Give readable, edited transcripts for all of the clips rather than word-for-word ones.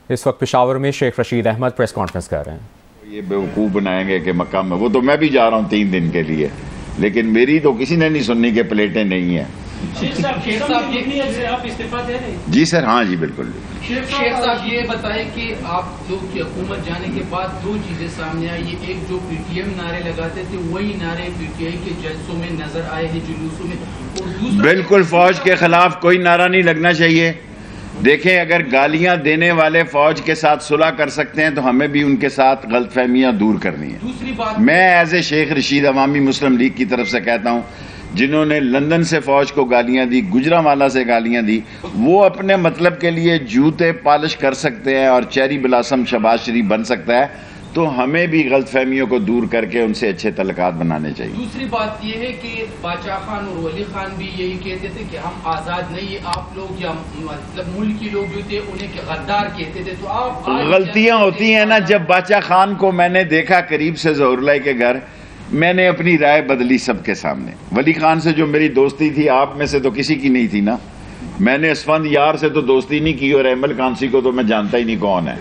इस वक्त पेशावर में शेख रशीद अहमद प्रेस कॉन्फ्रेंस कर रहे हैं। ये बेवकूफ़ बनाएंगे कि मक्का में, वो तो मैं भी जा रहा हूँ 3 दिन के लिए, लेकिन मेरी तो किसी ने नहीं सुननी कि प्लेटें नहीं हैं। आप इस्तीफा दे रहे हैं? जी सर, हाँ जी बिल्कुल। शेख साहब ये बताएं कि आप लोग की हुकूमत जाने के बाद 2 चीजें सामने आई। एक जो पीटीएम नारे लगाते थे वही नारे पीटीआई के जलसों में नजर आए हैं, जुलूसों में, और दूसरा बिल्कुल फौज के खिलाफ कोई नारा नहीं लगना चाहिए। देखें, अगर गालियां देने वाले फौज के साथ सुलह कर सकते हैं तो हमें भी उनके साथ गलतफहमियां दूर करनी है। दूसरी बात, मैं एज ए शेख रशीद अवामी मुस्लिम लीग की तरफ से कहता हूं, जिन्होंने लंदन से फौज को गालियां दी, गुजरांवाला से गालियां दी, वो अपने मतलब के लिए जूते पॉलिश कर सकते हैं और चेरी ब्लॉसम शहबाज शरीफ बन सकता है, तो हमें भी गलतफहमियों को दूर करके उनसे अच्छे तल्लुकात बनाने चाहिए। दूसरी बात यह है कि बादशाह खान और वली खान भी यही कहते थे कि हम आजाद नहीं, आप लोग या मतलब मुल्क के लोग जो थे उन्हें गद्दार कहते थे। तो आप गलतियां होती हैं ना। जब बादशाह खान को मैंने देखा करीब से ज़हूरुल्लाह के घर, मैंने अपनी राय बदली सबके सामने। वली खान से जो मेरी दोस्ती थी, आप में से तो किसी की नहीं थी ना। मैंने असफंद यार से तो दोस्ती नहीं की, और अहमद कांसी को तो मैं जानता ही नहीं कौन है।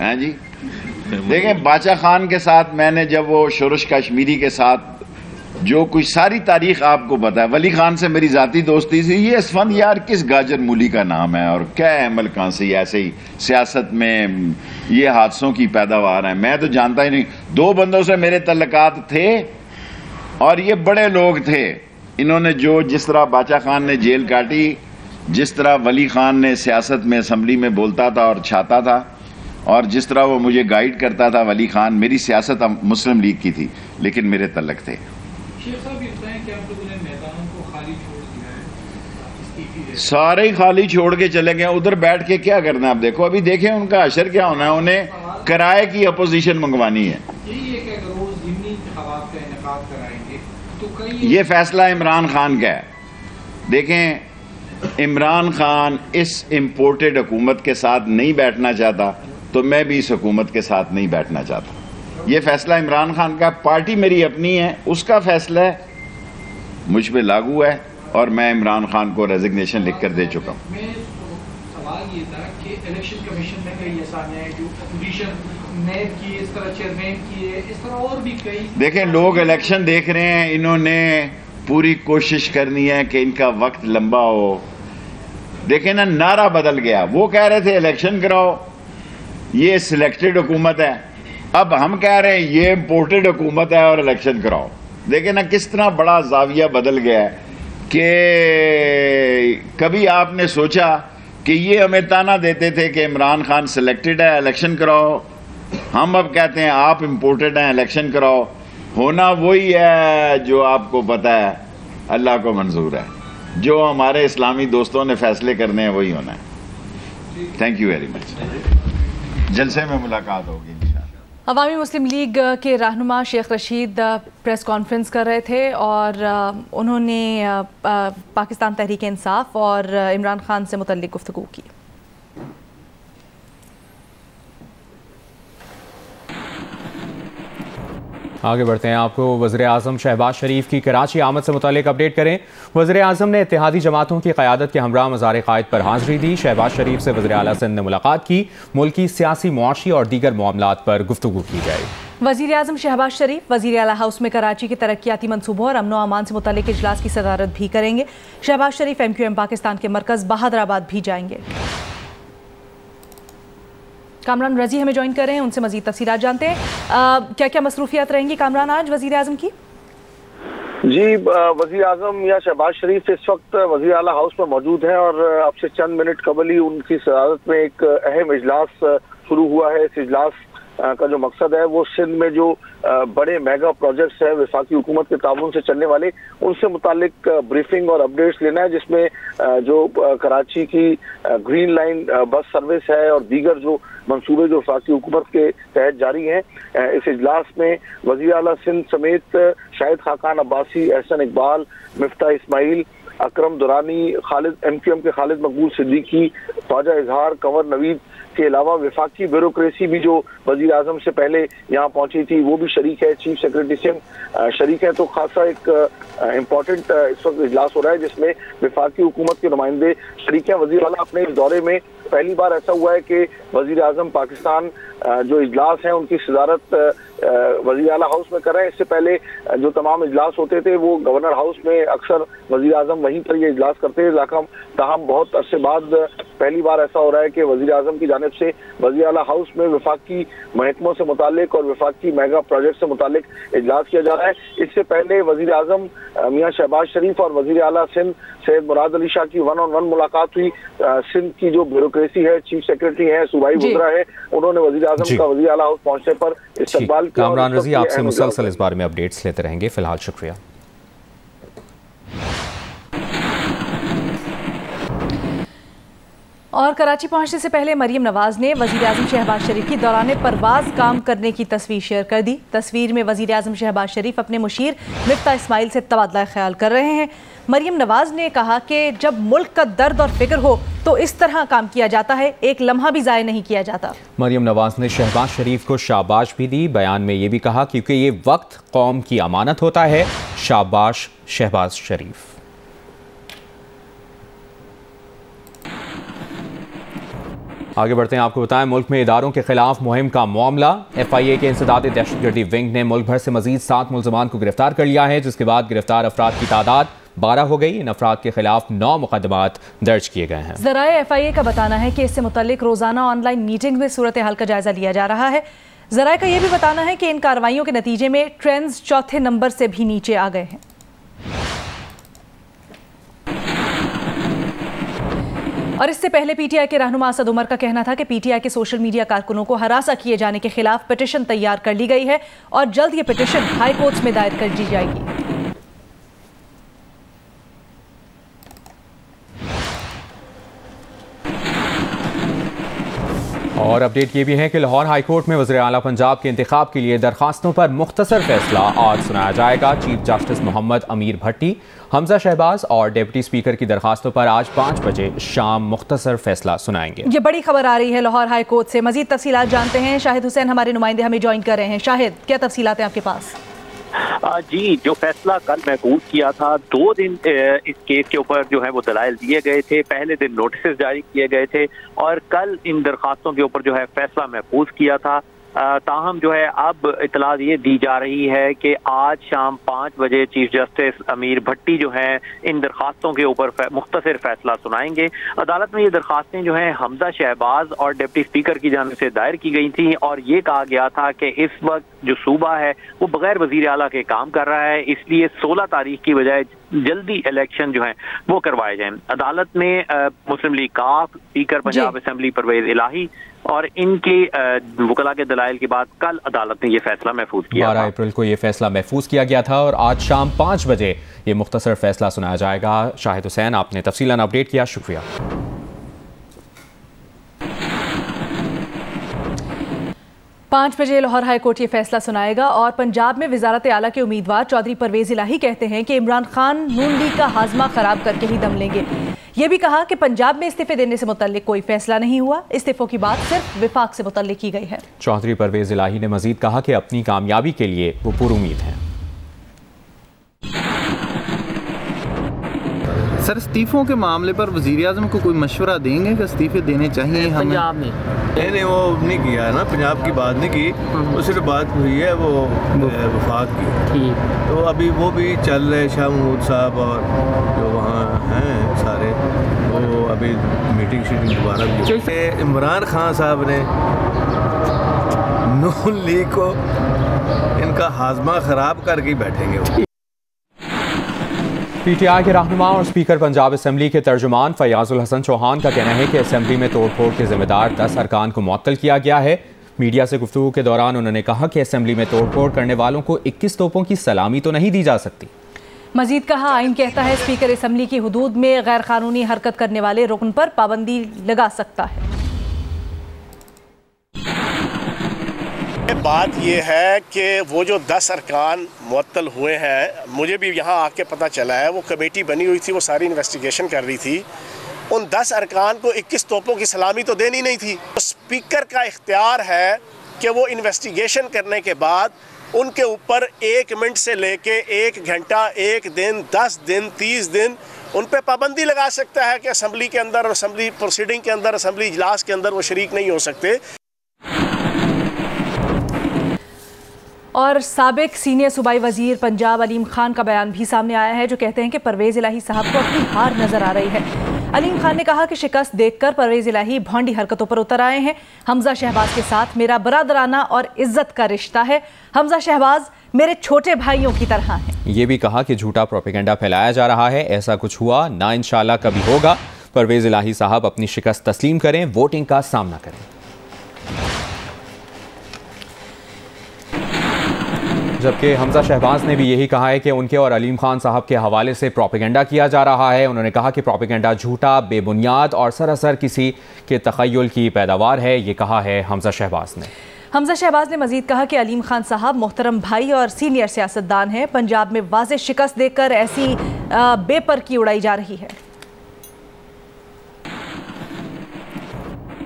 हैं जी, देखें, बादशाह खान के साथ मैंने जब वो शुरुश कश्मीरी के साथ जो कुछ सारी तारीख आपको पता है, वली खान से मेरी जाती दोस्ती थी। ये असफंद यार किस गाजर मूली का नाम है, और क्या अहमद कांसी, ऐसे ही सियासत में ये हादसों की पैदावार है, मैं तो जानता ही नहीं। 2 बंदों से मेरे तल्लुकात थे और ये बड़े लोग थे। इन्होंने जो जिस तरह बादशाह खान ने जेल काटी, जिस तरह वली खान ने सियासत में असम्बली में बोलता था और छाता था, और जिस तरह वो मुझे गाइड करता था वली खान, मेरी सियासत मुस्लिम लीग की थी लेकिन मेरे तल्लक थे। सारे ही खाली छोड़ के चले गए, उधर बैठ के क्या करना है। आप देखो, अभी देखें उनका अशर क्या होना है। उन्हें किराए की अपोजिशन मंगवानी है। ये फैसला इमरान खान का है। देखें, इमरान खान इस इम्पोर्टेड हुकूमत के साथ नहीं बैठना चाहता, तो मैं भी इस हुकूमत के साथ नहीं बैठना चाहता। ये फैसला इमरान खान का, पार्टी मेरी अपनी है, उसका फैसला है, मुझ पे लागू है, और मैं इमरान खान को रेजिग्नेशन लिख कर दे चुका हूँ। सवाल ये था कि इलेक्शन कमीशन में कई असामियां हैं जो अपोजिशन नैब की, इस तरह चेयरमैन की है, इस तरह और भी कई। देखें, लोग इलेक्शन देख रहे हैं, इन्होंने पूरी कोशिश करनी है कि इनका वक्त लंबा हो। देखें ना, नारा बदल गया। वो कह रहे थे इलेक्शन कराओ, ये सिलेक्टेड हुकूमत है। अब हम कह रहे हैं ये इम्पोर्टेड हुकूमत है और इलेक्शन कराओ। देखें ना किस तरह बड़ा जाविया बदल गया है कि कभी आपने सोचा कि ये हमें ताना देते थे कि इमरान खान सिलेक्टेड है, इलेक्शन कराओ। हम अब कहते हैं आप इम्पोर्टेड हैं, इलेक्शन कराओ। होना वही है जो आपको पता है अल्लाह को मंजूर है। जो हमारे इस्लामी दोस्तों ने फैसले करने हैं वही होना है। Thank you very much. जलसे में मुलाकात होगी। अवामी मुस्लिम लीग के रहनुमा शेख रशीद प्रेस कॉन्फ्रेंस कर रहे थे और उन्होंने पाकिस्तान तहरीक इंसाफ और इमरान खान से मुतल्लिक गुफ्तगू की। आगे बढ़ते हैं, आपको वज़ीर-ए-आज़म शहबाज शरीफ की कराची आमद से मुतालिक अपडेट करें। वज़ीर-ए-आज़म ने इत्तेहादी जमातों की क़यादत के हमरा मज़ार-ए-क़ायद पर हाज़िरी दी। शहबाज शरीफ से वज़ीर आला सिंध ने मुलाकात की। मुल्की सियासी, मुआशी और दीगर मामलात पर गुफ्तगू की जाएगी। वज़ीर-ए-आज़म शहबाज शरीफ वज़ीर आला हाउस में कराची के तरक्याती मनसूबों और अमन व अमान से मुतालिक इजलास की सदारत भी करेंगे। शहबाज शरीफ MQM पाकिस्तान के मरकज़ बहादराबाद भी जाएंगे। कामरान रजी हमें ज्वाइन कर रहे हैं, उनसे मजीद तफसीलात जानते हैं। क्या क्या मसरूफियात रहेंगी कामरान आज वज़ीर आज़म की? जी, वज़ीर आज़म या शहबाज शरीफ इस वक्त वज़ीर आला हाउस में मौजूद हैं और अब से चंद मिनट कबल ही उनकी सदारत में एक अहम इजलास शुरू हुआ है। इस इजलास का जो मकसद है वो सिंध में जो बड़े मेगा प्रोजेक्ट्स हैं वफाकी हुकूमत के ताउन से चलने वाले, उनसे मुतालिक ब्रीफिंग और अपडेट्स लेना है, जिसमें जो कराची की ग्रीन लाइन बस सर्विस है और दीगर जो मंसूबे जो वफाकी हुकूमत के तहत जारी हैं। इस इजलास में वज़ीर आला सिंध समेत शाहिद खाकान अब्बासी, एहसन इकबाल, मिफ्ता इस्माइल, अकरम दुरानी, खालिद MQM के खालिद मकबूल सिद्दीकी, ख्वाजा इजहार, कंवर नवीद के अलावा वफाकी ब्यूरोक्रेसी भी जो वज़ीर आज़म से पहले यहाँ पहुंची थी वो भी शरीक है। चीफ सेक्रेटरी शरीक है। तो खासा एक इम्पोर्टेंट इस वक्त इजलास हो रहा है जिसमें वफाकी हुकूमत के नुमाइंदे शरीक हैं। वज़ीर आला अपने इस दौरे में पहली बार ऐसा हुआ है कि वजीर आजम पाकिस्तान जो इजलास हैं उनकी सदारत वजीर आला हाउस में कर रहे हैं। इससे पहले जो तमाम इजलास होते थे वो गवर्नर हाउस में अक्सर वजीर आजम वहीं पर ये इजलास करते थे। ताहम बहुत अरसे बाद पहली बार ऐसा हो रहा है कि वजीर आजम की जानिब से वजीर आला हाउस में वफाकी महकमों से मुतालिक और वफाकी मेगा प्रोजेक्ट से मुतालिक इजलास किया जा रहा है। इससे पहले वजीर आजम मियाँ शहबाज शरीफ और वजीर आला सिंध सैयद मुराद अली शाह की 1-on-1 मुलाकात हुई। सिंध की जो ब्यूरोक्रेसी है, चीफ सेक्रेटरी है, सूबाई वज़रा है, उन्होंने वजीर आजम का वजीर आला हाउस पहुंचने पर इस्तकबाल किया। कामरान रजी आपसे मुसलसल इस बारे में अपडेट्स लेते रहेंगे। फिलहाल शुक्रिया। और कराची पहुंचने से पहले मरियम नवाज ने वजीर आजम शहबाज शरीफ की दौरान परवाज काम करने की तस्वीर शेयर कर दी। तस्वीर में वजीर आजम शहबाज शरीफ अपने मुशीर मिफ्ता इस्माइल से तबादला ख्याल कर रहे हैं। मरियम नवाज ने कहा कि जब मुल्क का दर्द और फिक्र हो तो इस तरह काम किया जाता है, एक लम्हा भी ज़ाया नहीं किया जाता। मरियम नवाज ने शहबाज शरीफ को शाबाश भी दी। बयान में ये भी कहा क्योंकि ये वक्त कौम की अमानत होता है। शाबाश शहबाज शरीफ। आगे बढ़ते हैं, आपको बताएं मुल्क में इदारों के खिलाफ मुहिम का मामला। FIA के इंसदाद दहशतगर्दी विंग ने मुल्क भर से मजीद 7 मुल्ज़मान को गिरफ्तार कर लिया है, जिसके बाद गिरफ्तार अफराद की तादाद 12 हो गई। इन अफराद के खिलाफ 9 मुकदमात दर्ज किए गए हैं। ज़राए FIA का बताना है कि इससे मुतल्लिक रोजाना ऑनलाइन मीटिंग में सूरत हाल का जायजा लिया जा रहा है। ज़राए का यह भी बताना है कि इन कार्रवाइयों के नतीजे में ट्रेंड्स चौथे नंबर से भी नीचे आ गए हैं। और इससे पहले PTI के रहनुमा असद उमर का कहना था कि PTI के सोशल मीडिया कारकुनों को हरासा किए जाने के खिलाफ पिटीशन तैयार कर ली गई है और जल्द ये पिटीशन हाई कोर्ट्स में दायर कर दी जाएगी। और अपडेट ये भी है कि लाहौर हाई कोर्ट में वज़ीर आला पंजाब के इंतखाब के लिए दरखास्तों पर मुख्तसर फैसला आज सुनाया जाएगा। चीफ जस्टिस मोहम्मद अमीर भट्टी, हमजा शहबाज और डिप्टी स्पीकर की दरखास्तों पर आज 5 बजे शाम मुख्तसर फैसला सुनाएंगे। ये बड़ी खबर आ रही है लाहौर हाई कोर्ट से। मजीद तफसीलात जानते हैं, शाहिद हुसैन हमारे नुमाइंदे हमें ज्वाइन कर रहे हैं। शाहिद, क्या तफसीलात हैं आपके पास? जी, जो फैसला कल महफूज किया था, 2 दिन इस केस के ऊपर जो है वो दलाइल दिए गए थे। पहले दिन नोटिस जारी किए गए थे और कल इन दरखास्तों के ऊपर जो है फैसला महफूज किया था। ताहम जो है अब इतला ये दी जा रही है कि आज शाम 5 बजे चीफ जस्टिस अमीर भट्टी जो हैं इन दरखास्तों के ऊपर मुख्तसर फैसला सुनाएंगे। अदालत में ये दरखास्तें जो हैं हमजा शहबाज और डिप्टी स्पीकर की जानिब से दायर की गई थी और ये कहा गया था कि इस वक्त जो सूबा है वो बगैर वजीर आला के काम कर रहा है, इसलिए 16 तारीख की बजाय जल्दी इलेक्शन जो है वो करवाए जाएं। अदालत में मुस्लिम लीग काफ, स्पीकर पंजाब असेंबली परवेज इलाही और इनके वकला के दलाइल के बाद कल अदालत ने यह फैसला महफूज किया। 12 अप्रैल को यह फैसला महफूज किया गया था और आज शाम 5 बजे ये मुख्तसर फैसला सुनाया जाएगा। शाहिद हुसैन, आपने तफसीलन अपडेट किया, शुक्रिया। 5 बजे लाहौर हाई कोर्ट ये फैसला सुनाएगा और पंजाब में वजारत आला के उम्मीदवार चौधरी परवेज इलाही कहते हैं कि इमरान खान नून लीग का हाजमा खराब करके ही दम लेंगे। ये भी कहा कि पंजाब में इस्तीफे देने से मुतल्लिक कोई फैसला नहीं हुआ, इस्तीफों की बात सिर्फ विफाक से मुतल्लिक की गई है। चौधरी परवेज इलाही ने मजीद कहा कि अपनी कामयाबी के लिए वो पुरुमीद हैं। सर, इस्तीफों के मामले पर वज़ीर आज़म को कोई मशवरा देंगे कि इस्तीफे देने चाहिए हमें? पंजाब में नहीं, वो नहीं किया है ना, पंजाब की बात नहीं की, वो सिर्फ बात हुई है वो वफाक की। ठीक, तो अभी वो भी चल रहे, शाह महमूद साहब और जो वहाँ हैं सारे, वो अभी मीटिंग शीटिंग दोबारा। इमरान खान साहब ने नून लीग को इनका हाजमा ख़राब करके बैठेंगे। PTI के रहनुमा और स्पीकर पंजाब असेंबली के तर्जुमान फयाजुल हसन चौहान का कहना है कि असेंबली में तोड़फोड़ के जिम्मेदार 10 अरकान को मुअत्तल किया गया है। मीडिया से गुफ्तगू के दौरान उन्होंने कहा कि असेंबली में तोड़फोड़ करने वालों को 21 तोपों की सलामी तो नहीं दी जा सकती। मजीद कहा, आइन कहता है स्पीकर असेंबली की हुदूद में गैर कानूनी हरकत करने वाले रुकन पर पाबंदी लगा सकता है। बात यह है कि वो जो 10 अरकान मुअत्तल हुए हैं, मुझे भी यहाँ आके पता चला है, वो कमेटी बनी हुई थी, वो सारी इन्वेस्टिगेशन कर रही थी। उन 10 अरकान को 21 तोपों की सलामी तो देनी नहीं थी। तो स्पीकर का इख्तियार है कि वो इन्वेस्टिगेशन करने के बाद उनके ऊपर 1 मिनट से लेके 1 घंटा, 1 दिन, 10 दिन, 30 दिन उन पर पाबंदी लगा सकता है कि असम्बली के अंदर, असम्बली प्रोसीडिंग के अंदर, असम्बली इजलास के अंदर वो शरीक नहीं हो सकते। और साबिक सीनियर सूबाई वजीर पंजाब अलीम खान का बयान भी सामने आया है, जो कहते हैं कि परवेज़ इलाही साहब को अपनी हार नजर आ रही है। अलीम खान ने कहा कि शिकस्त देखकर परवेज़ इलाही भौंडी हरकतों पर उतर आए हैं। हमजा शहबाज के साथ मेरा बरादराना और इज्जत का रिश्ता है। हमजा शहबाज मेरे छोटे भाइयों की तरह हैं। ये भी कहा कि झूठा प्रोपेगेंडा फैलाया जा रहा है, ऐसा कुछ हुआ ना, इंशाल्लाह कभी होगा। परवेज़ इलाही साहब अपनी शिकस्त तस्लीम करें, वोटिंग का सामना करें। जबकि हमजा शहबाज ने भी यही कहा है कि उनके और अलीम खान साहब के हवाले से प्रोपेगेंडा किया जा रहा है। उन्होंने कहा कि प्रोपेगेंडा झूठा, बेबुनियाद और सरासर किसी के तखय्युल की पैदावार है। ये कहा है हमजा शहबाज ने। हमजा शहबाज ने मजीद कहा कि अलीम खान साहब मोहतरम भाई और सीनियर सियासतदान हैं। पंजाब में वाज़ेह शिकस्त देखकर ऐसी बेपरकी उड़ाई जा रही है।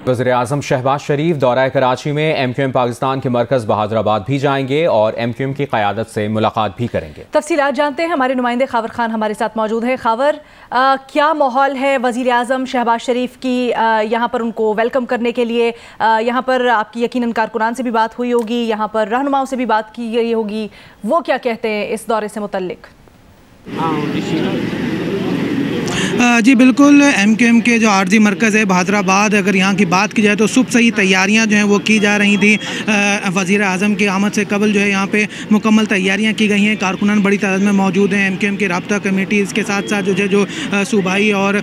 वज़ीर-ए-आज़म शहबाज शरीफ दौरा कराची में MQM पाकिस्तान के मरकज़ बहादुराबाद भी जाएंगे और MQM की क़यादत से मुलाकात भी करेंगे। तफसीलात जानते हैं, हमारे नुमाइंदे खावर खान हमारे साथ मौजूद है। खावर, क्या माहौल है वज़ीर-ए-आज़म शहबाज शरीफ की यहाँ पर उनको वेलकम करने के लिए? यहाँ पर आपकी यकीनन कारकुनान से भी बात हुई होगी, यहाँ पर रहनुमाओं से भी बात की गई होगी, वो क्या कहते हैं इस दौरे से मुतल्लिक? जी बिल्कुल, MQM के जो आर्जी मरकज़ है बहादुराबाद, अगर यहाँ की बात की जाए तो सुबह से ही तैयारियाँ जो हैं वो की जा रही थी। वज़ीर आज़म की आमद से कबल जो है यहाँ पे मुकम्मल तैयारियाँ की गई हैं। कारकुनान बड़ी तादाद में मौजूद हैं। MQM की राब्ता कमेटी, इसके साथ साथ जो सूबाई और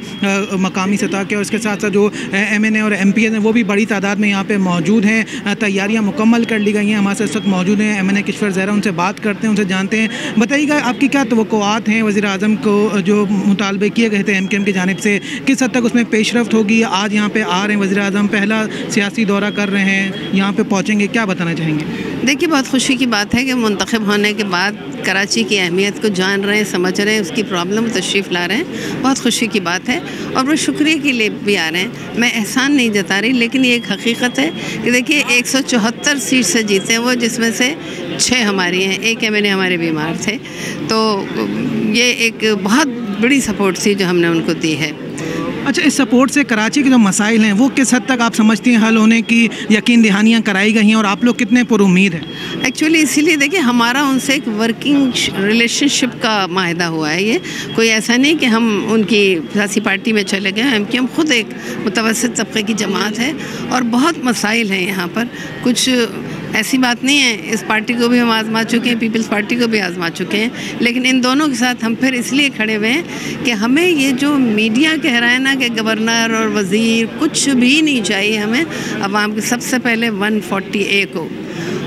मकामी सतह के, और इसके साथ साथ जो MNA और MPs हैं वो भी बड़ी तादाद में यहाँ पर मौजूद हैं। तैयारियाँ मुकम्मल कर ली गई हैं। हमारे साथ इस वक्त मौजूद हैं MNA किश्वर ज़हरा, उनसे बात करते हैं, उनसे जानते हैं। बताइएगा आपकी क्या तवक्कुआत हैं वज़ीर आज़म को जो मुतालबे किए गए थे MQM की जानिब से, किस हद तक उसमें पेशरफ्त होगी? आज यहाँ पे आ रहे हैं वज़ीर आज़म, पहला सियासी दौरा कर रहे हैं, यहाँ पे पहुँचेंगे, क्या बताना चाहेंगे? देखिए, बहुत खुशी की बात है कि मुंतखब होने के बाद कराची की अहमियत को जान रहे हैं, समझ रहे हैं, उसकी प्रॉब्लम तशरीफ़ ला रहे हैं। बहुत खुशी की बात है और वो शुक्रिया के लिए भी आ रहे हैं। मैं एहसान नहीं जता रही, लेकिन ये एक हकीकत है कि देखिए 174 सीट से जीते हैं वो, जिसमें से 6 हमारी हैं, 1 MNA हमारे बीमार थे। तो ये एक बहुत बड़ी सपोर्ट थी जो हमने उनको दी है। अच्छा, इस सपोर्ट से कराची के जो मसाइल हैं वो किस हद तक आप समझती हैं हल होने की यकीन दहानियाँ कराई गई हैं, और आप लोग कितने पुरुमीद हैं? एक्चुअली इसीलिए देखिए हमारा उनसे एक वर्किंग रिलेशनशिप का माहिदा हुआ है। ये कोई ऐसा नहीं कि हम उनकी सियासी पार्टी में चले गए। MQM खुद एक मुतवस्सित तबके की जमात है और बहुत मसाइल हैं यहाँ पर। कुछ ऐसी बात नहीं है, इस पार्टी को भी हम आजमा चुके हैं, पीपल्स पार्टी को भी आजमा चुके हैं, लेकिन इन दोनों के साथ हम फिर इसलिए खड़े हुए हैं कि हमें ये जो मीडिया कह रहा है ना कि गवर्नर और वज़ीर, कुछ भी नहीं चाहिए हमें। अवाम के सबसे पहले 140A को,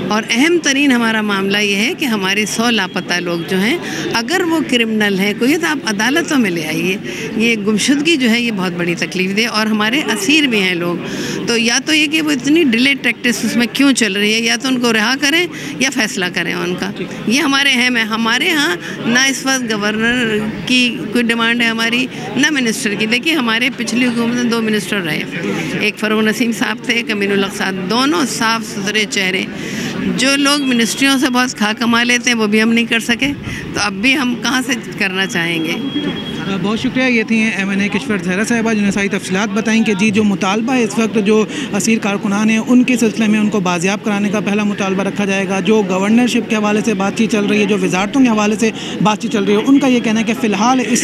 और अहम तरीन हमारा मामला ये है कि हमारे 100 लापता लोग जो हैं, अगर वो क्रिमिनल हैं कोई, तो आप अदालतों में ले आइए। ये गुमशुदगी जो है ये बहुत बड़ी तकलीफ दे, और हमारे असीर भी हैं लोग। तो या तो ये कि वो इतनी डिले प्रैक्टिस उसमें क्यों चल रही है, या तो उनको रिहा करें या फैसला करें उनका। ये हमारे अहम है। हमारे यहाँ ना इस वक्त गवर्नर की कोई डिमांड है हमारी, ना मिनिस्टर की। देखिए हमारे पिछली हुकूमत में 2 मिनिस्टर रहे, एक फ़रूख नसीम साहब थे, एक अमीनुल हक साहब, दोनों साफ़ सुथरे चेहरे। जो लोग मिनिस्ट्रियों से बहुत खा कमा लेते हैं वो भी हम नहीं कर सके, तो अब भी हम कहाँ से करना चाहेंगे। बहुत शुक्रिया। ये थी MNA किश्वर ज़हरा साहिबा, जिन्होंने सारी तफसीलात बताई कि जी जो मुतालबा है इस वक्त जो असीर कारकुनान हैं उनके सिलसिले में उनको बाजियाब कराने का पहला मुतालबा रखा जाएगा। जो गवर्नरशिप के हवाले से बातचीत चल रही है, जो वजारतों के हवाले से बातचीत चल रही है, उनका ये कहना है कि फ़िलहाल इस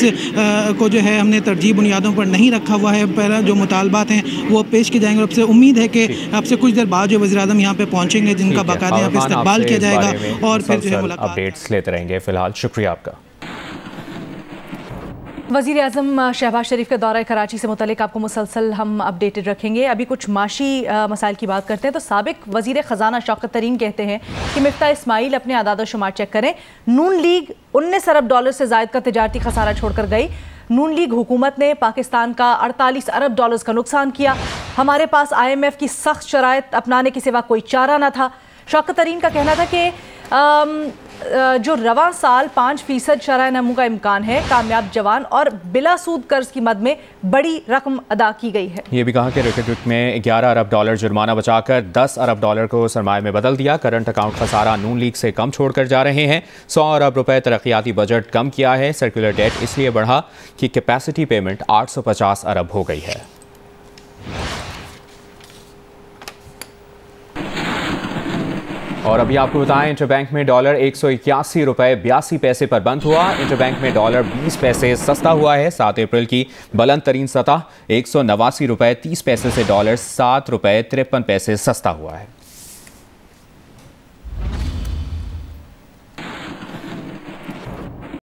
को जो है हमने तरजीह बुनियादों पर नहीं रखा हुआ है। पहला जो मुतालबात हैं वो पेश किए जाएंगे। अब से उम्मीद है कि अब से कुछ देर बाद जो वज़ीर आज़म यहाँ पर पहुँचेंगे, जिनका बाकायदा यहाँ पर इस्तकबाल किया जाएगा, और फिर जो है मुलाकात अपडेट्स लेते रहेंगे। फ़िलहाल शुक्रिया आपका। वज़ीर आज़म शहबाज शरीफ के दौरा कराची से मुतल्लिक आपको मुसलसल हम अपडेटेड रखेंगे। अभी कुछ माशी मसाइल की बात करते हैं तो साबिक वज़ीर ख़जाना शौकत तरीन कहते हैं कि मिफ्ता इस्माइल अपने आदाद व शुमार चेक करें। नून लीग 19 अरब डॉलर से ज़ायद का तिजारती खसारा छोड़कर गई। नून लीग हुकूमत ने पाकिस्तान का 48 अरब डॉलर्स का नुकसान किया। हमारे पास IMF की सख्त शराइत अपनाने के सिवा कोई चारा न था। शौकत तरीन का कहना था कि जो रवा साल 5% शरह नमू का इम्कान है, कामयाब जवान और बिला सूद कर्ज की मद में बड़ी रकम अदा की गई है। ये भी कहा कि रिपब्लिक में 11 अरब डॉलर जुर्माना बचाकर 10 अरब डॉलर को सरमाए में बदल दिया। करंट अकाउंट खसारा नून लीग से कम छोड़कर जा रहे हैं। 100 अरब रुपए तरक्याती बजट कम किया है। सर्कुलर डेट इसलिए बढ़ा कि कैपेसिटी पेमेंट 850 अरब हो गई है। और अभी आपको बताएं, इंटरबैंक में डॉलर 181 रुपए 82 पैसे पर बंद हुआ। इंटरबैंक में डॉलर 20 पैसे सस्ता हुआ है। 7 अप्रैल की बुलंद तरीन सतह 189 रुपए 30 पैसे से डॉलर 7 रुपए 53 पैसे सस्ता हुआ है।